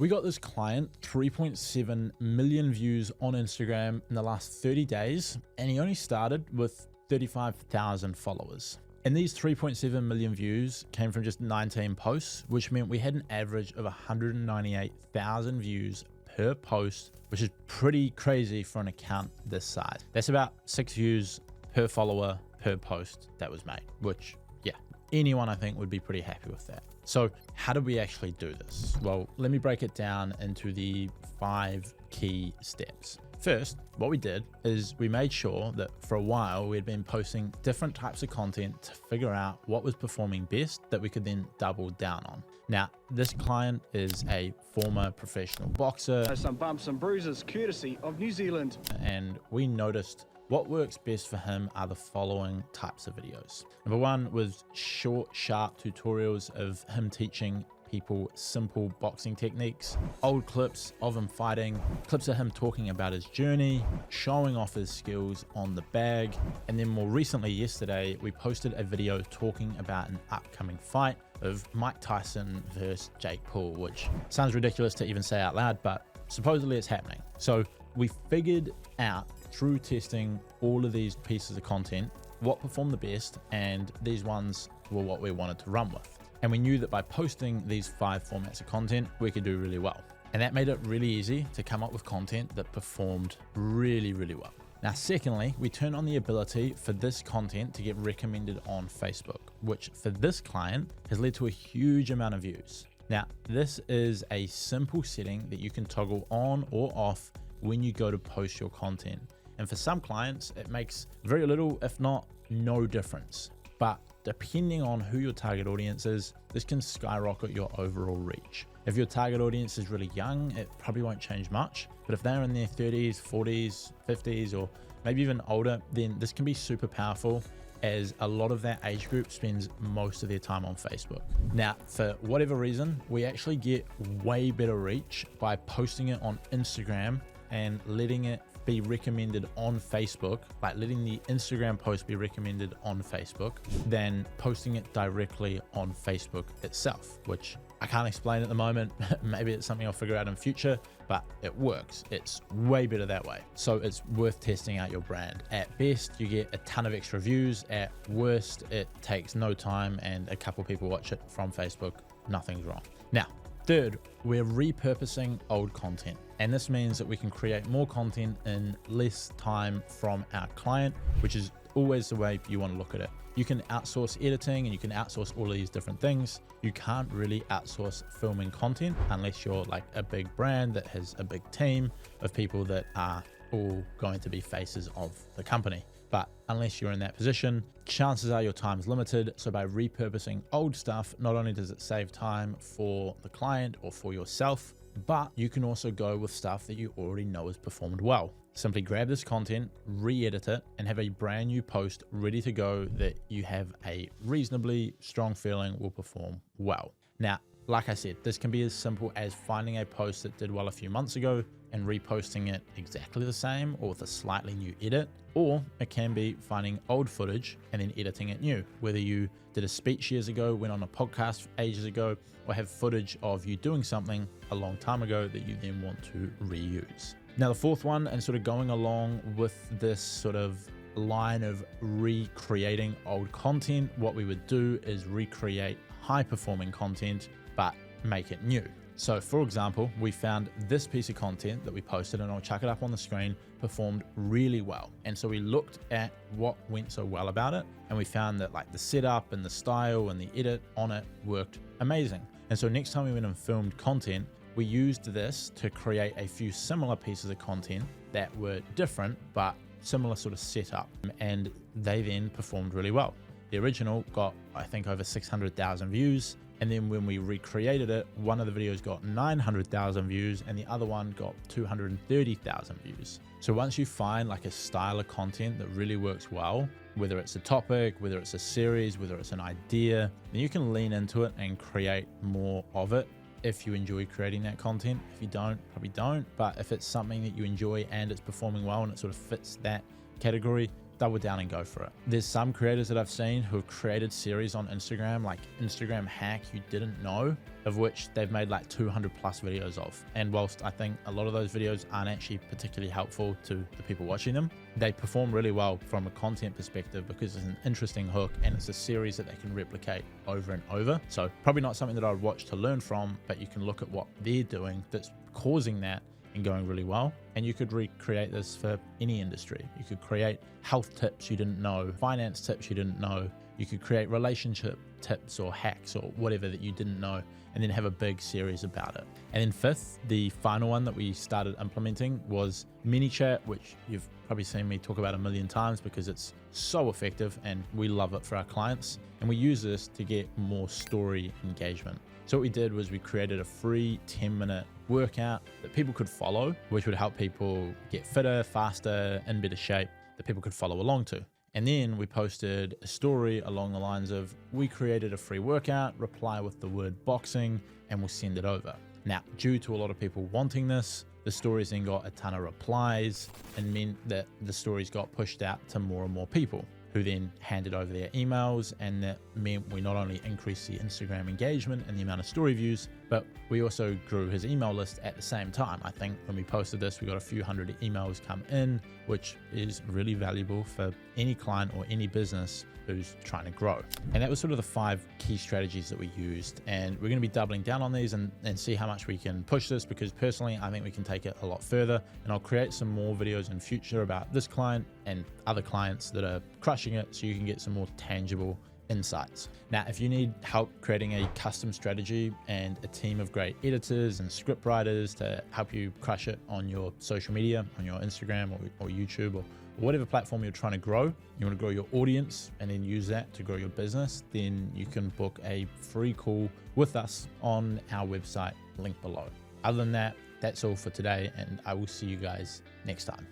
We got this client 3.7 million views on Instagram in the last 30 days, and he only started with 35,000 followers. And these 3.7 million views came from just 19 posts, which meant we had an average of 198,000 views per post, which is pretty crazy for an account this size. That's about 6 views per follower per post that was made, which, yeah, anyone I think would be pretty happy with that. So how did we actually do this? Well, let me break it down into the 5 key steps. First, what we did is we made sure that for a while we had been posting different types of content to figure out what was performing best that we could then double down on. Now, this client is a former professional boxer. Some bumps and bruises courtesy of New Zealand. And we noticed what works best for him are the following types of videos. Number one was short, sharp tutorials of him teaching people simple boxing techniques, old clips of him fighting, clips of him talking about his journey, showing off his skills on the bag. And then more recently, yesterday, we posted a video talking about an upcoming fight of Mike Tyson versus Jake Paul, which sounds ridiculous to even say out loud, but supposedly it's happening. So we figured out through testing all of these pieces of content what performed the best, and these ones were what we wanted to run with. And we knew that by posting these 5 formats of content, we could do really well. And that made it really easy to come up with content that performed really, really well. Now, secondly, we turned on the ability for this content to get recommended on Facebook, which for this client has led to a huge amount of views. Now, this is a simple setting that you can toggle on or off when you go to post your content. And for some clients, it makes very little, if not no difference. But depending on who your target audience is, this can skyrocket your overall reach. If your target audience is really young, it probably won't change much. But if they're in their 30s, 40s, 50s, or maybe even older, then this can be super powerful, as a lot of that age group spends most of their time on Facebook. Now, for whatever reason, we actually get way better reach by posting it on Instagram and letting it be recommended on Facebook, like letting the Instagram post be recommended on Facebook, than posting it directly on Facebook itself, which I can't explain at the moment. Maybe it's something I'll figure out in future, but it works. It's way better that way. So it's worth testing out your brand. At best, you get a ton of extra views. At worst, it takes no time and a couple people watch it from Facebook. Nothing's wrong. Now, third, we're repurposing old content. And this means that we can create more content in less time from our client, which is always the way you want to look at it. You can outsource editing and you can outsource all of these different things. You can't really outsource filming content unless you're like a big brand that has a big team of people that are all going to be faces of the company. But unless you're in that position, chances are your time is limited. So by repurposing old stuff, not only does it save time for the client or for yourself, but you can also go with stuff that you already know has performed well. Simply grab this content, re-edit it, and have a brand new post ready to go that you have a reasonably strong feeling will perform well. Now, like I said, this can be as simple as finding a post that did well a few months ago and reposting it exactly the same or with a slightly new edit, or it can be finding old footage and then editing it new. Whether you did a speech years ago, went on a podcast ages ago, or have footage of you doing something a long time ago that you then want to reuse. Now, the fourth one, and sort of going along with this sort of line of recreating old content, what we would do is recreate high performing content, but make it new. So for example, we found this piece of content that we posted, and I'll chuck it up on the screen, performed really well. And so we looked at what went so well about it, and we found that like the setup and the style and the edit on it worked amazing. And so next time we went and filmed content, we used this to create a few similar pieces of content that were different, but similar sort of setup. And they then performed really well. The original got, I think, over 600,000 views. And then when we recreated it, one of the videos got 900,000 views and the other one got 230,000 views. So once you find like a style of content that really works well, whether it's a topic, whether it's a series, whether it's an idea, then you can lean into it and create more of it. If you enjoy creating that content, if you don't, probably don't. But if it's something that you enjoy and it's performing well and it sort of fits that category, double down and go for it. There's some creators that I've seen who have created series on Instagram, like Instagram hack you didn't know, of which they've made like 200 plus videos of. And whilst I think a lot of those videos aren't actually particularly helpful to the people watching them, they perform really well from a content perspective because it's an interesting hook and it's a series that they can replicate over and over. So probably not something that I would watch to learn from, but you can look at what they're doing that's causing that and going really well. And you could recreate this for any industry. You could create health tips you didn't know, finance tips you didn't know. You could create relationship tips or hacks or whatever that you didn't know, and then have a big series about it. And then fifth, the final one that we started implementing was MiniChat, which you've probably seen me talk about a million times because it's so effective and we love it for our clients. And we use this to get more story engagement. So what we did was we created a free 10-minute workout that people could follow, which would help people get fitter, faster, in better shape, that people could follow along to. And then we posted a story along the lines of, we created a free workout, reply with the word boxing, and we'll send it over. Now, due to a lot of people wanting this, the stories then got a ton of replies and meant that the stories got pushed out to more and more people, who then handed over their emails, and that meant we not only increased the Instagram engagement and the amount of story views, but we also grew his email list at the same time. I think when we posted this, we got a few hundred emails come in, which is really valuable for any client or any business who's trying to grow. And that was sort of the 5 key strategies that we used. And we're going to be doubling down on these and see how much we can push this, because personally, I think we can take it a lot further. And I'll create some more videos in future about this client and other clients that are crushing it, so you can get some more tangible insights. Now, if you need help creating a custom strategy and a team of great editors and script writers to help you crush it on your social media, on your Instagram or YouTube or whatever platform you're trying to grow, you want to grow your audience and then use that to grow your business, then you can book a free call with us on our website, link below. Other than that, that's all for today, and I will see you guys next time.